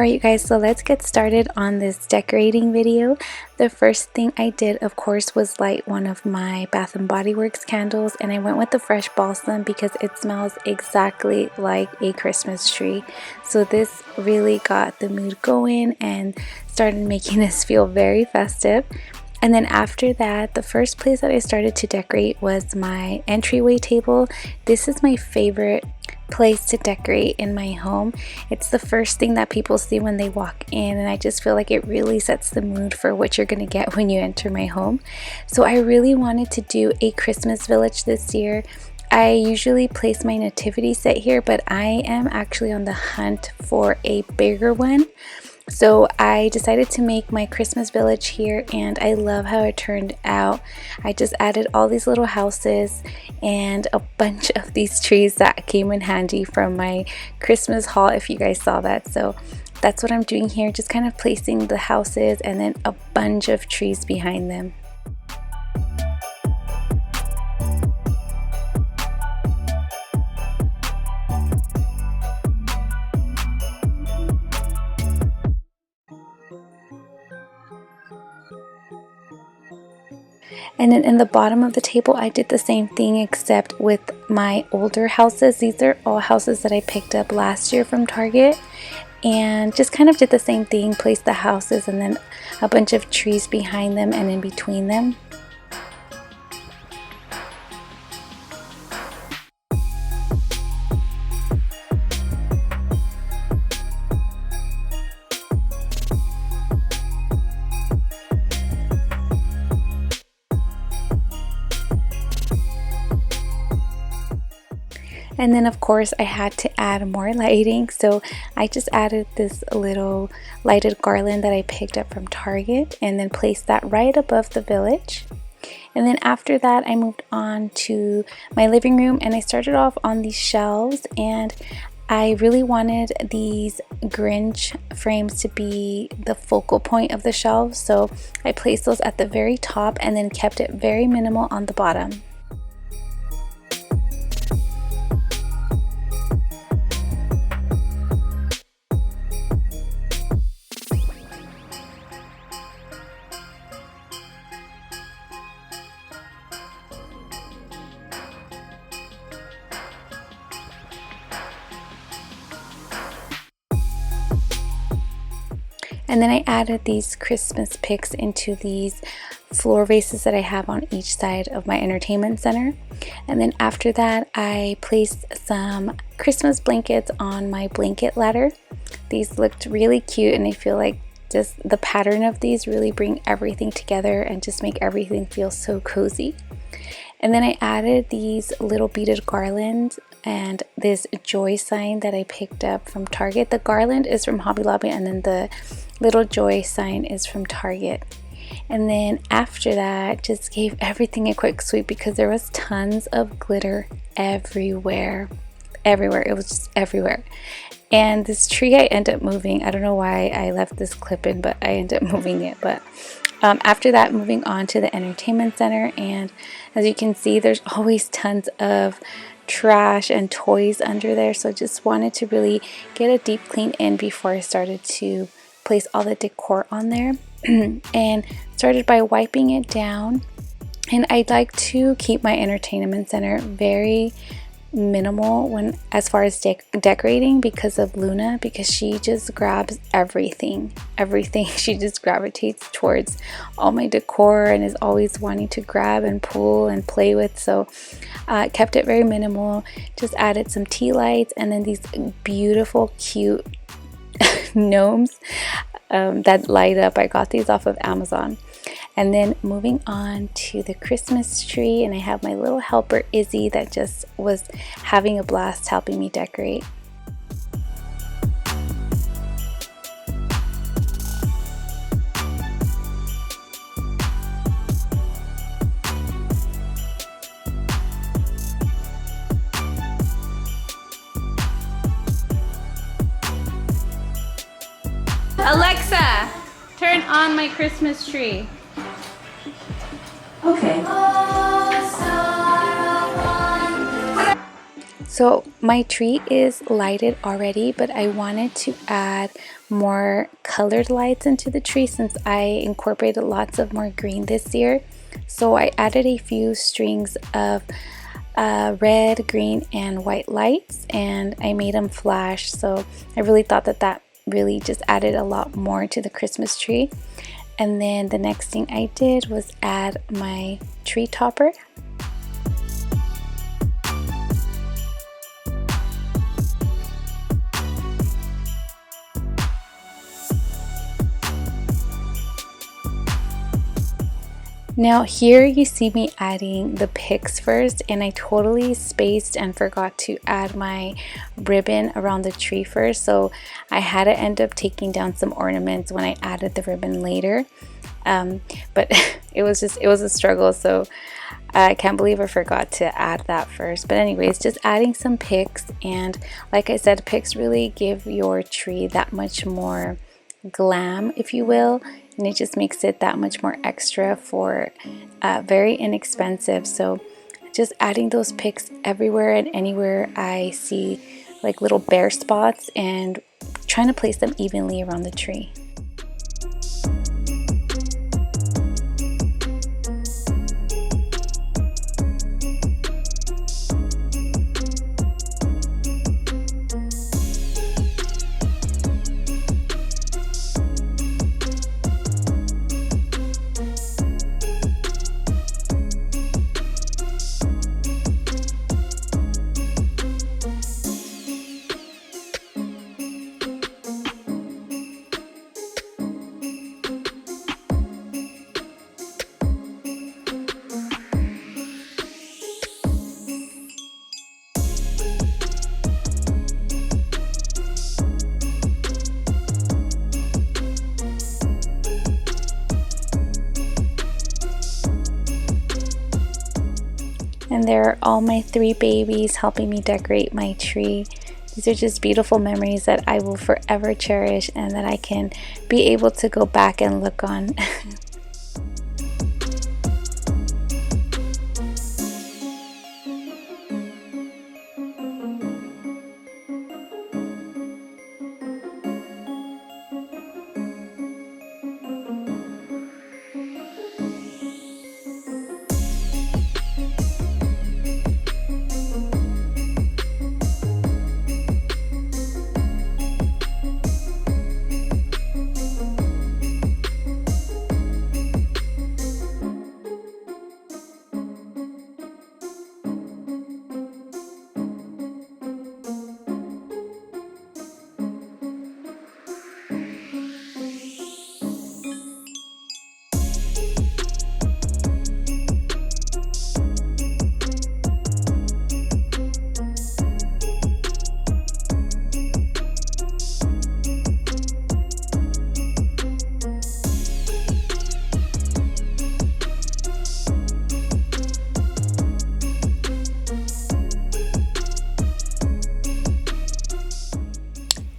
Alright you guys, so let's get started on this decorating video. The first thing I did, of course, was light one of my Bath & Body Works candles, and I went with the fresh balsam because it smells exactly like a Christmas tree. So this really got the mood going and started making us feel very festive. And then after that, the first place that I started to decorate was my entryway table. This is my favorite place to decorate in my home. It's the first thing that people see when they walk in, and I just feel like it really sets the mood for what you're gonna get when you enter my home. So I really wanted to do a Christmas village this year. I usually place my nativity set here, but I am actually on the hunt for a bigger one. So I decided to make my Christmas village here, and I love how it turned out. I just added all these little houses and a bunch of these trees that came in handy from my Christmas haul, if you guys saw that. So that's what I'm doing here, just kind of placing the houses and then a bunch of trees behind them. And then in the bottom of the table, I did the same thing except with my older houses. These are all houses that I picked up last year from Target, and just kind of did the same thing, placed the houses and then a bunch of trees behind them and in between them. And then of course I had to add more lighting, so I just added this little lighted garland that I picked up from Target and then placed that right above the village. And then after that I moved on to my living room, and I started off on these shelves, and I really wanted these Grinch frames to be the focal point of the shelves, so I placed those at the very top and then kept it very minimal on the bottom. And then I added these Christmas picks into these floor vases that I have on each side of my entertainment center. And then after that, I placed some Christmas blankets on my blanket ladder. These looked really cute, and I feel like just the pattern of these really bring everything together and just make everything feel so cozy. And then I added these little beaded garlands and this joy sign that I picked up from Target. The garland is from Hobby Lobby, and then the little joy sign is from Target. And then after that, just gave everything a quick sweep because there was tons of glitter everywhere. It was just everywhere. And this tree I ended up moving. I don't know why I left this clip in, but I ended up moving it. But after that, moving on to the entertainment center, and as you can see, there's always tons of trash and toys under there, so just wanted to really get a deep clean in before I started to place all the decor on there. And started by wiping it down. And I'd like to keep my entertainment center very minimal as far as decorating because of Luna, because she just grabs everything. She just gravitates towards all my decor and is always wanting to grab and pull and play with. So kept it very minimal, just added some tea lights and then these beautiful cute gnomes that light up. I got these off of Amazon. And then moving on to the Christmas tree, and I have my little helper Izzy that just was having a blast helping me decorate. Alexa, turn on my Christmas tree. Okay. So my tree is lighted already, but I wanted to add more colored lights into the tree since I incorporated lots of more green this year. So I added a few strings of red, green, and white lights, and I made them flash. So I really thought that that really just added a lot more to the Christmas tree. And then the next thing I did was add my tree topper. Now here you see me adding the picks first, and I totally spaced and forgot to add my ribbon around the tree first, so I had to end up taking down some ornaments when I added the ribbon later. But it was a struggle, so I can't believe I forgot to add that first. But anyways, just adding some picks, and like I said, picks really give your tree that much more glam, if you will, and it just makes it that much more extra for very inexpensive. So just adding those picks everywhere and anywhere I see like little bare spots, and trying to place them evenly around the tree. And there are all my 3 babies helping me decorate my tree. These are just beautiful memories that I will forever cherish and that I can be able to go back and look on.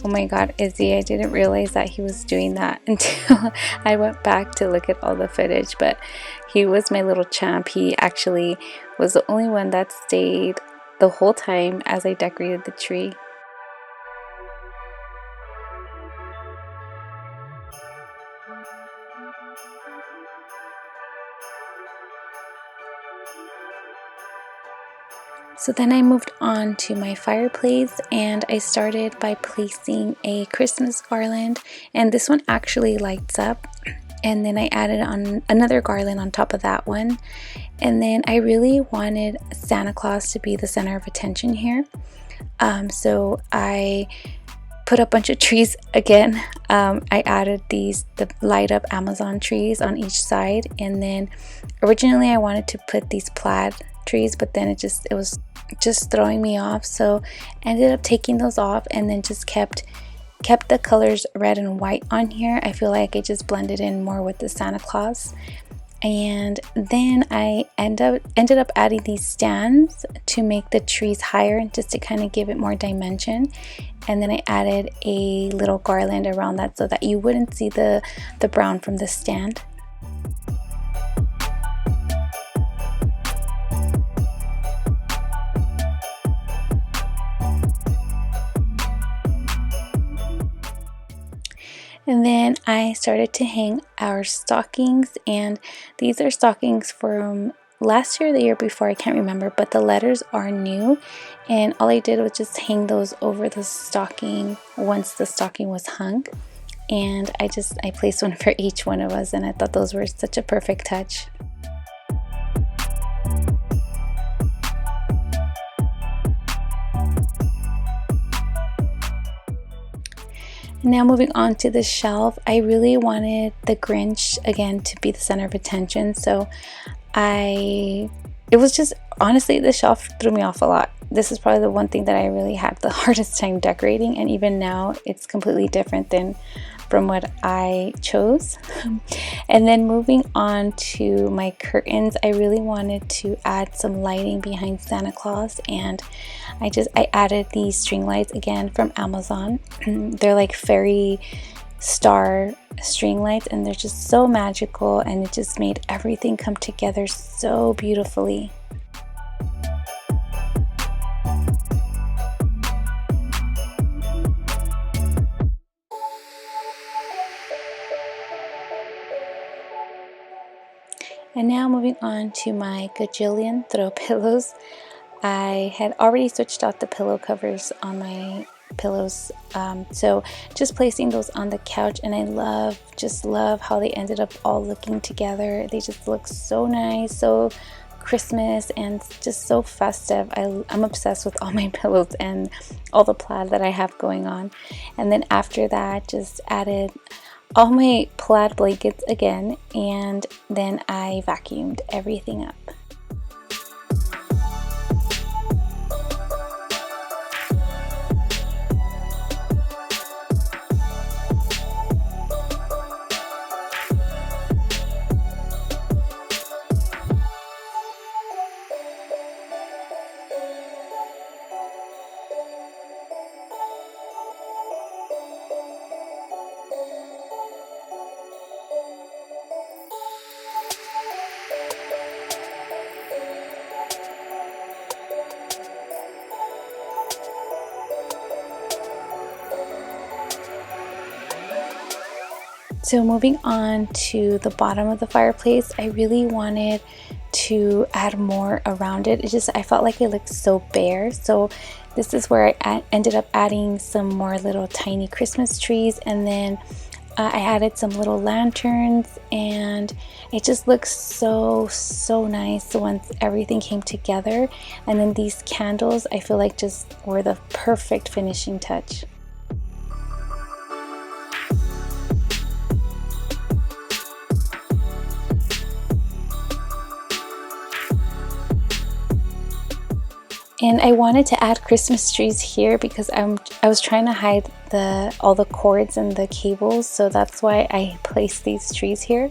Oh my god, Izzy, I didn't realize that he was doing that until I went back to look at all the footage, but he was my little champ. He actually was the only one that stayed the whole time as I decorated the tree. So then I moved on to my fireplace, and I started by placing a Christmas garland, and this one actually lights up, and then I added on another garland on top of that one. And then I really wanted Santa Claus to be the center of attention here, so I put a bunch of trees again. I added the light up Amazon trees on each side, and then originally I wanted to put these plaid trees, but then it was just throwing me off, so I ended up taking those off and then just kept the colors red and white on here. I feel like it just blended in more with the Santa Claus. And then I ended up adding these stands to make the trees higher, just to kind of give it more dimension. And then I added a little garland around that so that you wouldn't see the brown from the stand. And then I started to hang our stockings, and these are stockings from last year or the year before, I can't remember, but the letters are new, and all I did was just hang those over the stocking once the stocking was hung. And I placed one for each one of us, and I thought those were such a perfect touch. Now moving on to the shelf, I really wanted the Grinch again to be the center of attention, so it was just, honestly, the shelf threw me off a lot. This is probably the one thing that I really had the hardest time decorating, and even now it's completely different than from what I chose. And then moving on to my curtains, I really wanted to add some lighting behind Santa Claus, and I added these string lights again from Amazon. They're like fairy star string lights, and they're just so magical, and it just made everything come together so beautifully. And now moving on to my gajillion throw pillows. I had already switched out the pillow covers on my pillows, so just placing those on the couch, and I just love how they ended up all looking together. They just look so nice, so Christmas, and just so festive. I'm obsessed with all my pillows and all the plaid that I have going on. And then after that, just added all my plaid blankets again, and then I vacuumed everything up. So moving on to the bottom of the fireplace, I really wanted to add more around it. I felt like it looked so bare. So this is where I ended up adding some more little tiny Christmas trees, and then I added some little lanterns, and it just looks so nice once everything came together. And then these candles, I feel like just were the perfect finishing touch. And I wanted to add Christmas trees here because I was trying to hide all the cords and the cables, so that's why I placed these trees here.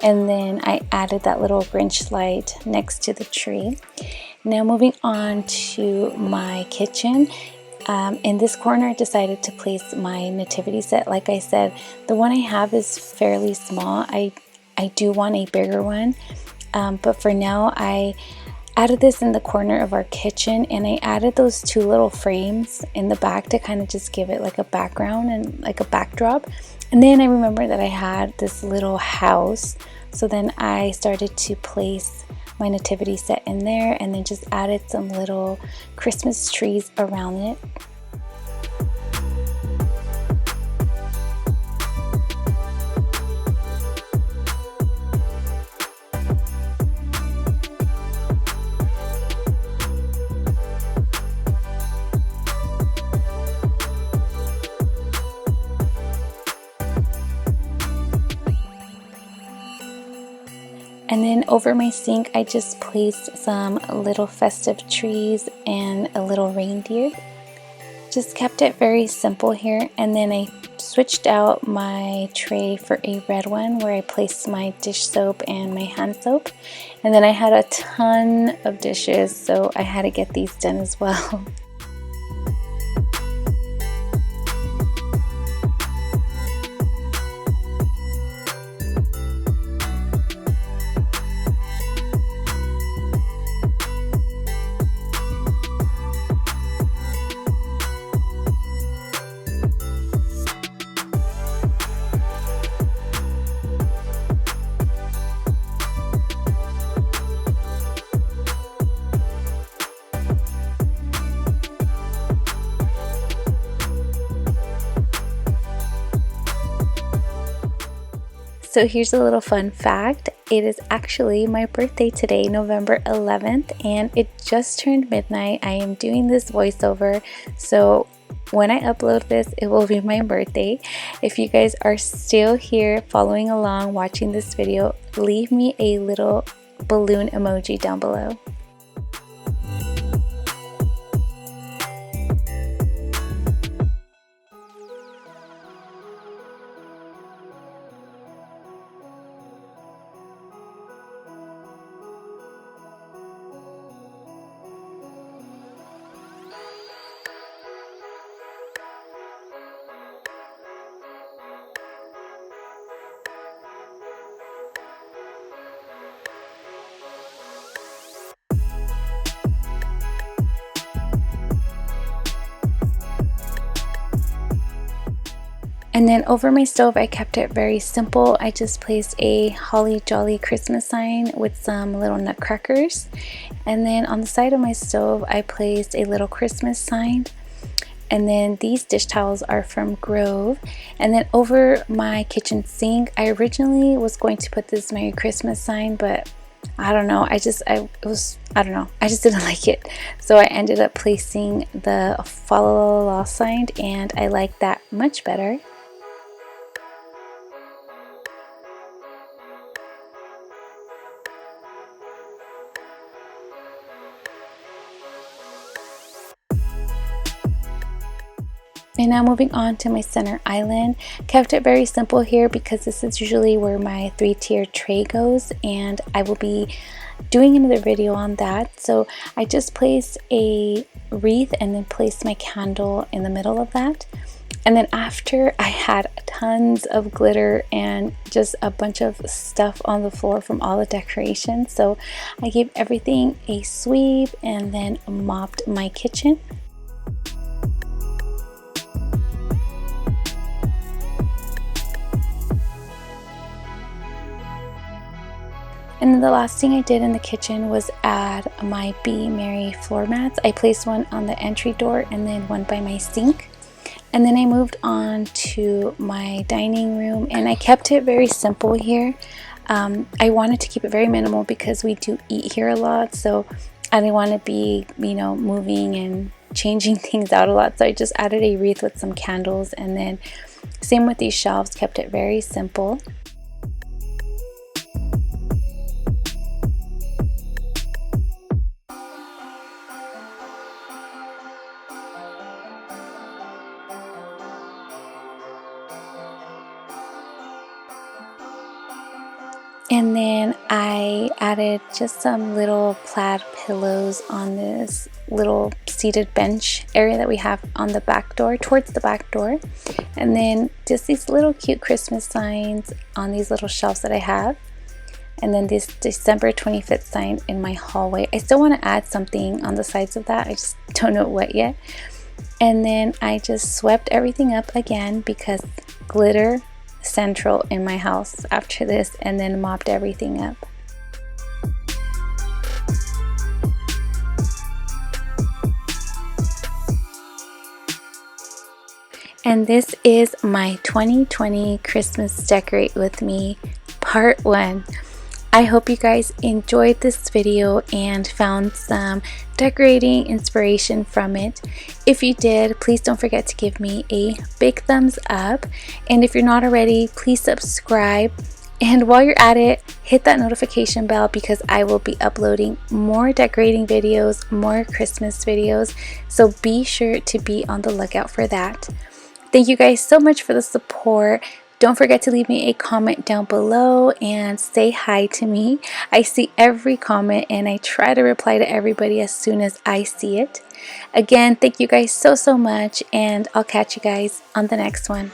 And then I added that little Grinch light next to the tree. Now moving on to my kitchen. In this corner, I decided to place my nativity set. Like I said, the one I have is fairly small. I do want a bigger one, but for now I added this in the corner of our kitchen, and I added those two little frames in the back to kind of just give it like a background and like a backdrop. And then I remembered that I had this little house, so then I started to place my nativity set in there, and then just added some little Christmas trees around it. And then over my sink, I just placed some little festive trees and a little reindeer. Just kept it very simple here. And then I switched out my tray for a red one where I placed my dish soap and my hand soap. And then I had a ton of dishes, so I had to get these done as well. So here's a little fun fact. It is actually my birthday today, November 11th, and it just turned midnight. I am doing this voiceover, so when I upload this, it will be my birthday. If you guys are still here following along, watching this video, leave me a little balloon emoji down below. And then over my stove, I kept it very simple. I just placed a holly jolly Christmas sign with some little nutcrackers. And then on the side of my stove, I placed a little Christmas sign. And then these dish towels are from Grove. And then over my kitchen sink, I originally was going to put this Merry Christmas sign, but I don't know, I just didn't like it. So I ended up placing the Fa La La La sign, and I like that much better. And now moving on to my center island. Kept it very simple here because this is usually where my 3-tier tray goes, and I will be doing another video on that. So I just placed a wreath and then placed my candle in the middle of that. And then after, I had tons of glitter and just a bunch of stuff on the floor from all the decorations. So I gave everything a sweep and then mopped my kitchen. And then the last thing I did in the kitchen was add my Be Merry floor mats. I placed one on the entry door and then one by my sink. And then I moved on to my dining room, and I kept it very simple here. I wanted to keep it very minimal because we do eat here a lot, so I didn't want to be, moving and changing things out a lot. So I just added a wreath with some candles, and then same with these shelves, kept it very simple. And then I added just some little plaid pillows on this little seated bench area that we have on the back door, towards the back door. And then just these little cute Christmas signs on these little shelves that I have. And then this December 25th sign in my hallway. I still want to add something on the sides of that. I just don't know what yet. And then I just swept everything up again because glitter central in my house after this, and then mopped everything up. And this is my 2020 Christmas Decorate With Me Part 1. I hope you guys enjoyed this video and found some decorating inspiration from it. If you did, please don't forget to give me a big thumbs up. And if you're not already, please subscribe. And while you're at it, hit that notification bell because I will be uploading more decorating videos, more Christmas videos. So be sure to be on the lookout for that. Thank you guys so much for the support. Don't forget to leave me a comment down below and say hi to me. I see every comment and I try to reply to everybody as soon as I see it. Again, thank you guys so much, and I'll catch you guys on the next one.